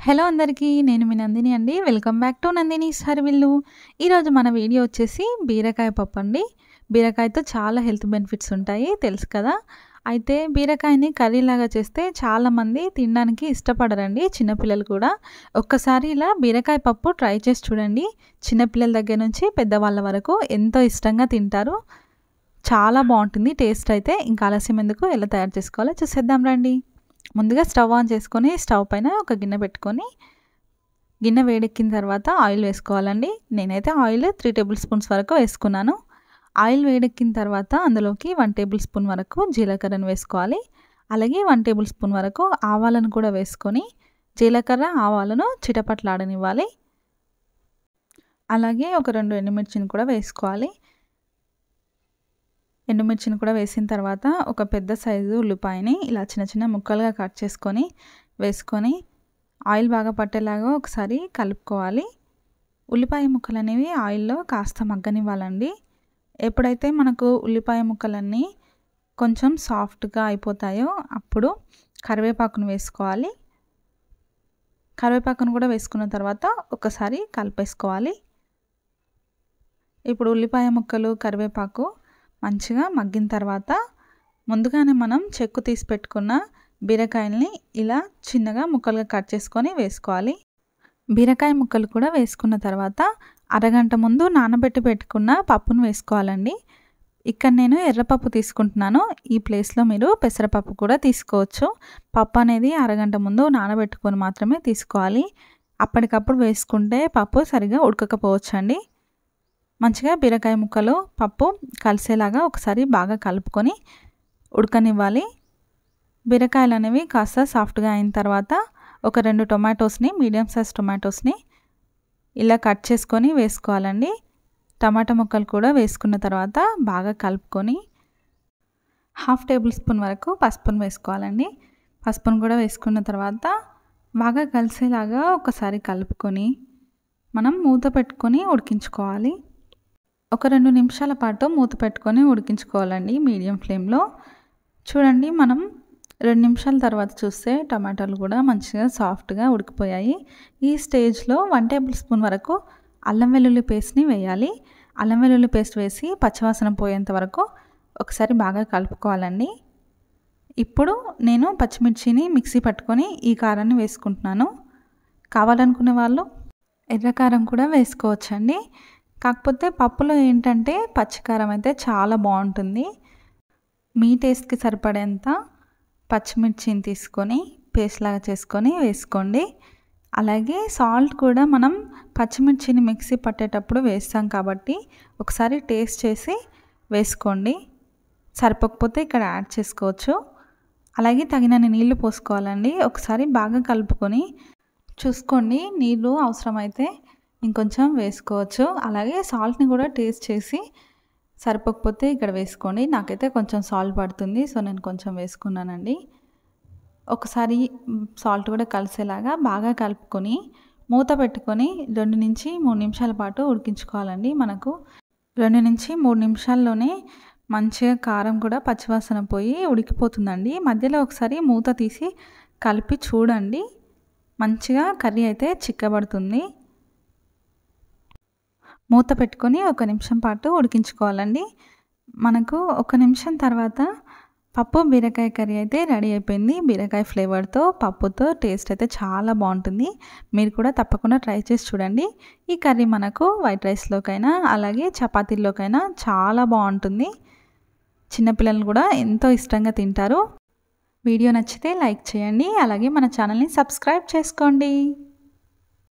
Hello అందరికీ. నేను మీ నందిని అండి. వెల్కమ్ బ్యాక్ టు నందినీస్ హర్విల్లు. ఈరోజు మన వీడియో వచ్చేసి బీరకాయ పప్పు అండి. బీరకాయతో చాలా హెల్త్ బెనిఫిట్స్ ఉంటాయి తెలుసు కదా. అయితే బీరకాయని కర్రీలాగా చేస్తే చాలామంది తినడానికి ఇష్టపడరండి, చిన్నపిల్లలు కూడా. ఒక్కసారి ఇలా బీరకాయ పప్పు ట్రై చేసి చూడండి. చిన్నపిల్లల దగ్గర నుంచి పెద్దవాళ్ళ వరకు ఎంతో ఇష్టంగా తింటారు. చాలా బాగుంటుంది టేస్ట్ అయితే. ఇంకా ఆలస్యం ఎందుకు, ఎలా తయారు చేసుకోవాలో చూసేద్దాం రండి. ముందుగా స్టవ్ ఆన్ చేసుకొని స్టవ్ పైన ఒక గిన్నె పెట్టుకొని, గిన్నె వేడెక్కిన తర్వాత ఆయిల్ వేసుకోవాలండి. నేనైతే ఆయిల్ 3 టేబుల్ స్పూన్స్ వరకు వేసుకున్నాను. ఆయిల్ వేడెక్కిన తర్వాత అందులోకి 1 టేబుల్ స్పూన్ వరకు జీలకర్రను వేసుకోవాలి. అలాగే 1 టేబుల్ స్పూన్ వరకు ఆవాలను కూడా వేసుకొని జీలకర్ర ఆవాలను చిటపట్లాడనివ్వాలి. అలాగే ఒక 2 ఎండుమిర్చిని కూడా వేసుకోవాలి. ఎండుమిర్చిని కూడా వేసిన తర్వాత ఒక పెద్ద సైజు ఉల్లిపాయని ఇలా చిన్న చిన్న ముక్కలుగా కట్ చేసుకొని వేసుకొని ఆయిల్ బాగా పట్టేలాగా ఒకసారి కలుపుకోవాలి. ఉల్లిపాయ ముక్కలు అనేవి ఆయిల్లో కాస్త మగ్గనివ్వాలండి. ఎప్పుడైతే మనకు ఉల్లిపాయ ముక్కలన్నీ కొంచెం సాఫ్ట్గా అయిపోతాయో అప్పుడు కరివేపాకును వేసుకోవాలి. కరివేపాకును కూడా వేసుకున్న తర్వాత ఒకసారి కలిపేసుకోవాలి. ఇప్పుడు ఉల్లిపాయ ముక్కలు కరివేపాకు మంచిగా మగ్గిన తర్వాత ముందుగానే మనం చెక్కు తీసి పెట్టుకున్న బీరకాయల్ని ఇలా చిన్నగా ముక్కలుగా కట్ చేసుకొని వేసుకోవాలి. బీరకాయ ముక్కలు కూడా వేసుకున్న తర్వాత అరగంట ముందు నానబెట్టి పెట్టుకున్న పప్పును వేసుకోవాలండి. ఇక్కడ నేను ఎర్రపప్పు తీసుకుంటున్నాను. ఈ ప్లేస్లో మీరు పెసరపప్పు కూడా తీసుకోవచ్చు. పప్పు అనేది అరగంట ముందు నానబెట్టుకొని మాత్రమే తీసుకోవాలి. అప్పటికప్పుడు వేసుకుంటే పప్పు సరిగా ఉడకకపోవచ్చండి. మంచిగా బీరకాయ ముక్కలు పప్పు కలిసేలాగా ఒకసారి బాగా కలుపుకొని ఉడకనివ్వాలి. బీరకాయలు అనేవి కాస్త సాఫ్ట్గా అయిన తర్వాత ఒక 2 టొమాటోస్ని, మీడియం సైజ్ టొమాటోస్ని ఇలా కట్ చేసుకొని వేసుకోవాలండి. టమాటా ముక్కలు కూడా వేసుకున్న తర్వాత బాగా కలుపుకొని 1/2 టేబుల్ స్పూన్ వరకు పసుపును వేసుకోవాలండి. పసుపును కూడా వేసుకున్న తర్వాత బాగా కలిసేలాగా ఒకసారి కలుపుకొని మనం మూత పెట్టుకొని ఉడికించుకోవాలి. ఒక 2 నిమిషాల పాటు మూత పెట్టుకొని ఉడికించుకోవాలండి మీడియం ఫ్లేమ్లో. చూడండి, మనం 2 నిమిషాల తర్వాత చూస్తే టమాటాలు కూడా మంచిగా సాఫ్ట్గా ఉడికిపోయాయి. ఈ స్టేజ్లో 1 టేబుల్ స్పూన్ వరకు అల్లం వెల్లుల్లి పేస్ట్ని వేయాలి. అల్లం వెల్లుల్లి పేస్ట్ వేసి పచ్చివాసన పోయేంత వరకు ఒకసారి బాగా కలుపుకోవాలండి. ఇప్పుడు నేను పచ్చిమిర్చిని మిక్సీ పట్టుకొని ఈ కారాన్ని వేసుకుంటున్నాను. కావాలనుకునే వాళ్ళు ఎర్రకారం కూడా వేసుకోవచ్చండి. కాకపోతే పప్పులో ఏంటంటే పచ్చికారం అయితే చాలా బాగుంటుంది. మీ టేస్ట్కి సరిపడేంత పచ్చిమిర్చిని తీసుకొని పేస్ట్ లాగా చేసుకొని వేసుకోండి. అలాగే సాల్ట్ కూడా మనం పచ్చిమిర్చిని మిక్సీ పట్టేటప్పుడు వేస్తాం కాబట్టి ఒకసారి టేస్ట్ చేసి వేసుకోండి. సరిపోకపోతే ఇక్కడ యాడ్ చేసుకోవచ్చు. అలాగే తగినన్ని నీళ్లు పోసుకోవాలండి. ఒకసారి బాగా కలుపుకొని చూసుకోండి. నీళ్ళు అవసరమైతే ఇంకొంచెం వేసుకోవచ్చు. అలాగే సాల్ట్ని కూడా టేస్ట్ చేసి సరిపోకపోతే ఇక్కడ వేసుకోండి. నాకైతే కొంచెం సాల్ట్ పడుతుంది, సో నేను కొంచెం వేసుకున్నానండి. ఒకసారి సాల్ట్ కూడా కలిసేలాగా బాగా కలుపుకొని మూత పెట్టుకొని 2 నుంచి 3 నిమిషాల పాటు ఉడికించుకోవాలండి. మనకు 2 నుంచి 3 నిమిషాల్లోనే మంచిగా కారం కూడా పచ్చివాసన పోయి ఉడికిపోతుందండి. మధ్యలో ఒకసారి మూత తీసి కలిపి చూడండి. మంచిగా కర్రీ అయితే చిక్కబడుతుంది. మూత పెట్టుకొని 1 నిమిషం పాటు ఉడికించుకోవాలండి. మనకు 1 నిమిషం తర్వాత పప్పు బీరకాయ కర్రీ అయితే రెడీ అయిపోయింది. బీరకాయ ఫ్లేవర్తో పప్పుతో టేస్ట్ అయితే చాలా బాగుంటుంది. మీరు కూడా తప్పకుండా ట్రై చేసి చూడండి. ఈ కర్రీ మనకు వైట్ రైస్లోకైనా అలాగే చపాతీల్లోకైనా చాలా బాగుంటుంది. చిన్నపిల్లలు కూడా ఎంతో ఇష్టంగా తింటారు. వీడియో నచ్చితే లైక్ చేయండి. అలాగే మన ఛానల్ని సబ్స్క్రైబ్ చేసుకోండి.